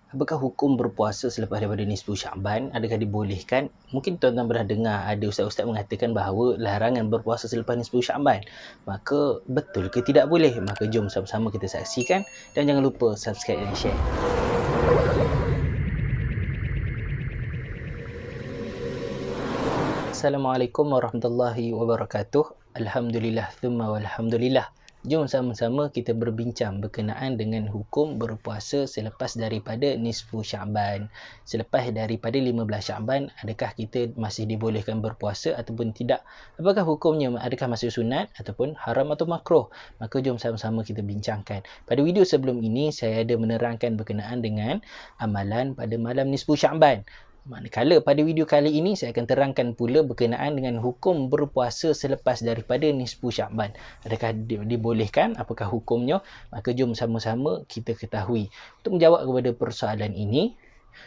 Apakah hukum berpuasa selepas daripada nisfu Sya'ban? Adakah dibolehkan? Mungkin tuan-tuan pernah dengar ada ustaz-ustaz mengatakan bahawa larangan berpuasa selepas nisfu Sya'ban. Maka betul ke tidak boleh? Maka jom sama-sama kita saksikan dan jangan lupa subscribe dan share. Assalamualaikum warahmatullahi wabarakatuh. Alhamdulillah thumma walhamdulillah. Jom sama-sama kita berbincang berkenaan dengan hukum berpuasa selepas daripada nisfu Sya'ban. Selepas daripada 15 Sya'ban, adakah kita masih dibolehkan berpuasa ataupun tidak? Apakah hukumnya? Adakah masih sunat ataupun haram atau makruh? Maka jom sama-sama kita bincangkan. Pada video sebelum ini, saya ada menerangkan berkenaan dengan amalan pada malam nisfu Sya'ban. Manakala pada video kali ini saya akan terangkan pula berkenaan dengan hukum berpuasa selepas daripada nisfu Sya'ban. Adakah dibolehkan? Apakah hukumnya? Maka jom sama-sama kita ketahui. Untuk menjawab kepada persoalan ini,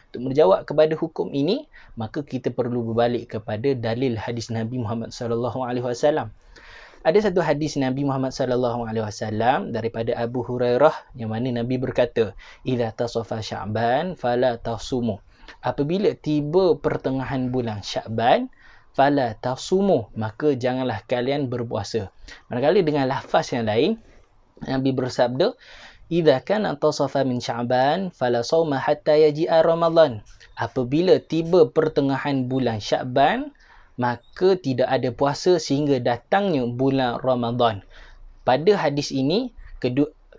untuk menjawab kepada hukum ini, maka kita perlu berbalik kepada dalil hadis Nabi Muhammad SAW. Ada satu hadis Nabi Muhammad SAW daripada Abu Hurairah yang mana Nabi berkata, "Idza tasafa Sya'ban fala tasumu." Apabila tiba pertengahan bulan Sya'ban, fala tasumu, maka janganlah kalian berpuasa. Manakala dengan lafaz yang lain, Nabi bersabda, "Idza kana tasafa min Sya'ban fala sawma hatta yaji'a Ramadan." Apabila tiba pertengahan bulan Sya'ban, maka tidak ada puasa sehingga datangnya bulan Ramadan. Pada hadis ini,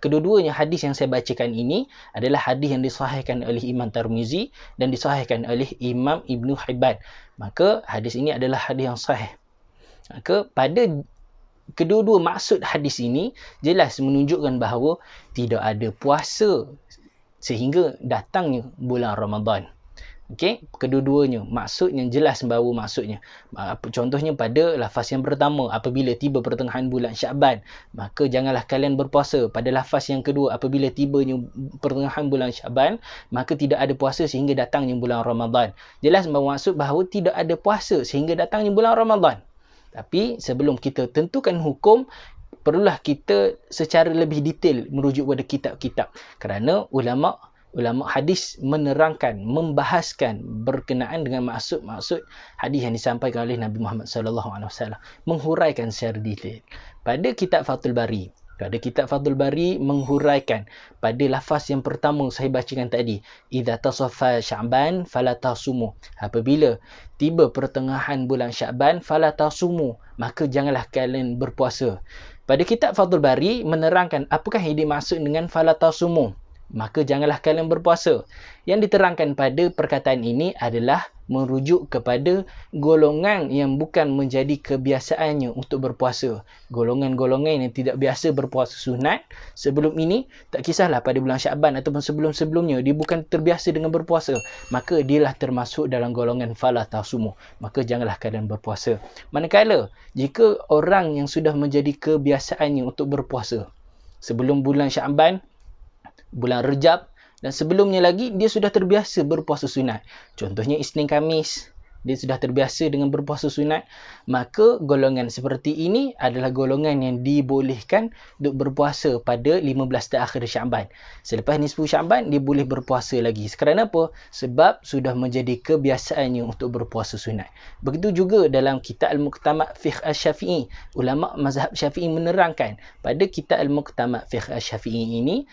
kedua-duanya hadis yang saya bacakan ini adalah hadis yang disahihkan oleh Imam Tirmizi dan disahihkan oleh Imam Ibn Hibban. Maka hadis ini adalah hadis yang sahih. Maka pada kedua-dua maksud hadis ini jelas menunjukkan bahawa tidak ada puasa sehingga datangnya bulan Ramadan. Okey, kedua-duanya maksudnya jelas bahawa maksudnya. Contohnya pada lafaz yang pertama, apabila tiba pertengahan bulan Sya'ban, maka janganlah kalian berpuasa. Pada lafaz yang kedua, apabila tibanya pertengahan bulan Sya'ban, maka tidak ada puasa sehingga datangnya bulan Ramadan. Jelas bermaksud bahawa tidak ada puasa sehingga datangnya bulan Ramadan. Tapi sebelum kita tentukan hukum, perlulah kita secara lebih detail merujuk pada kitab-kitab. Kerana ulama hadis menerangkan, membahaskan berkenaan dengan maksud-maksud hadis yang disampaikan oleh Nabi Muhammad SAW, menghuraikan secara detail. Pada kitab Fathul Bari menghuraikan pada lafaz yang pertama saya bacakan tadi, idza tasaffa Sya'ban fala tasumu. Apabila tiba pertengahan bulan Sya'ban fala tasumu, maka janganlah kalian berpuasa. Pada kitab Fathul Bari menerangkan apakah yang dimaksud dengan fala tasumu, maka janganlah kalian berpuasa. Yang diterangkan pada perkataan ini adalah merujuk kepada golongan yang bukan menjadi kebiasaannya untuk berpuasa. Golongan-golongan yang tidak biasa berpuasa sunat sebelum ini, tak kisahlah pada bulan Sya'ban ataupun sebelum-sebelumnya, dia bukan terbiasa dengan berpuasa, maka dialah termasuk dalam golongan fala tasumu, maka janganlah kalian berpuasa. Manakala jika orang yang sudah menjadi kebiasaannya untuk berpuasa sebelum bulan Sya'ban, bulan Rejab dan sebelumnya lagi dia sudah terbiasa berpuasa sunat. Contohnya Isnin Khamis, dia sudah terbiasa dengan berpuasa sunat, maka golongan seperti ini adalah golongan yang dibolehkan untuk berpuasa pada 15 terakhir Sya'ban. Selepas nisfu Sya'ban dia boleh berpuasa lagi. Kerana apa? Sebab sudah menjadi kebiasaannya untuk berpuasa sunat. Begitu juga dalam kitab Al-Muqtama' Fiqh Asy-Syafi'i. Ulama mazhab Syafi'i menerangkan pada kitab Al-Muqtama' Fiqh Asy-Syafi'i ini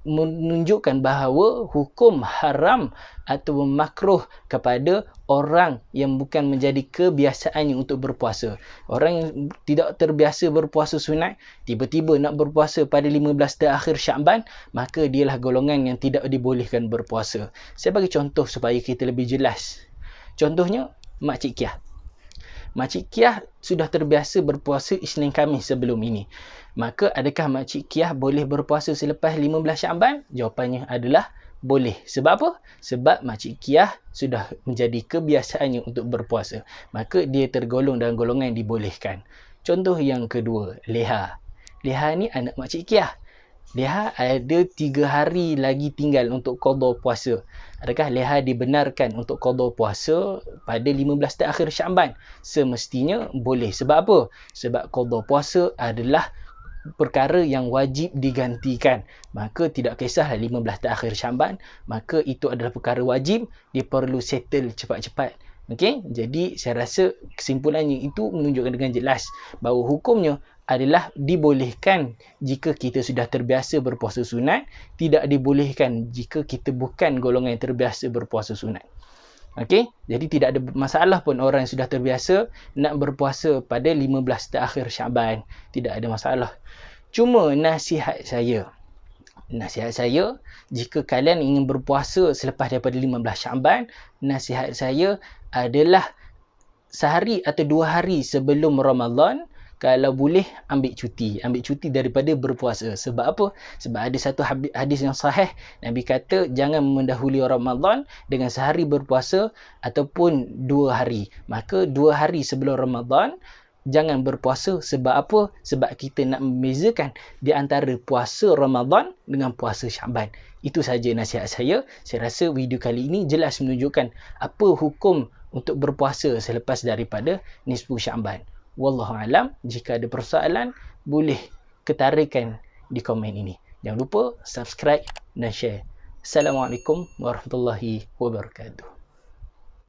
menunjukkan bahawa hukum haram atau makruh kepada orang yang bukan menjadi kebiasaannya untuk berpuasa. Orang yang tidak terbiasa berpuasa sunat, tiba-tiba nak berpuasa pada 15 terakhir Sya'ban, maka dialah golongan yang tidak dibolehkan berpuasa. Saya bagi contoh supaya kita lebih jelas. Contohnya, Makcik Kiah. Makcik Kiah sudah terbiasa berpuasa Isnin Khamis sebelum ini. Maka adakah Makcik Kiah boleh berpuasa selepas 15 Sya'ban? Jawapannya adalah boleh. Sebab apa? Sebab Makcik Kiah sudah menjadi kebiasaannya untuk berpuasa. Maka dia tergolong dalam golongan yang dibolehkan. Contoh yang kedua, Leha. Leha ni anak Makcik Kiah. Leha ada 3 hari lagi tinggal untuk qada puasa. Adakah Leha dibenarkan untuk qada puasa pada 15 terakhir Sya'ban? Semestinya boleh. Sebab apa? Sebab qada puasa adalah perkara yang wajib digantikan. Maka tidak kisahlah 15 terakhir Syaban, maka itu adalah perkara wajib, dia perlu settle cepat-cepat. Okey, jadi saya rasa kesimpulannya itu menunjukkan dengan jelas bahawa hukumnya adalah dibolehkan jika kita sudah terbiasa berpuasa sunat, tidak dibolehkan jika kita bukan golongan yang terbiasa berpuasa sunat. Okey, jadi tidak ada masalah pun orang yang sudah terbiasa nak berpuasa pada 15 terakhir Syaban, tidak ada masalah. Cuma nasihat saya, jika kalian ingin berpuasa selepas daripada 15 Syaban, nasihat saya adalah sehari atau 2 hari sebelum Ramadan, kalau boleh ambil cuti daripada berpuasa. Sebab apa? Sebab ada satu hadis yang sahih, Nabi kata jangan mendahului Ramadan dengan sehari berpuasa ataupun 2 hari. Maka 2 hari sebelum Ramadan jangan berpuasa. Sebab apa? Sebab kita nak membezakan di antara puasa Ramadan dengan puasa Syaban. Itu saja nasihat saya. Saya rasa video kali ini jelas menunjukkan apa hukum untuk berpuasa selepas daripada nisfu Syaban. Wallahualam, jika ada persoalan boleh ketarakan di komen ini. Jangan lupa subscribe dan share. Assalamualaikum warahmatullahi wabarakatuh.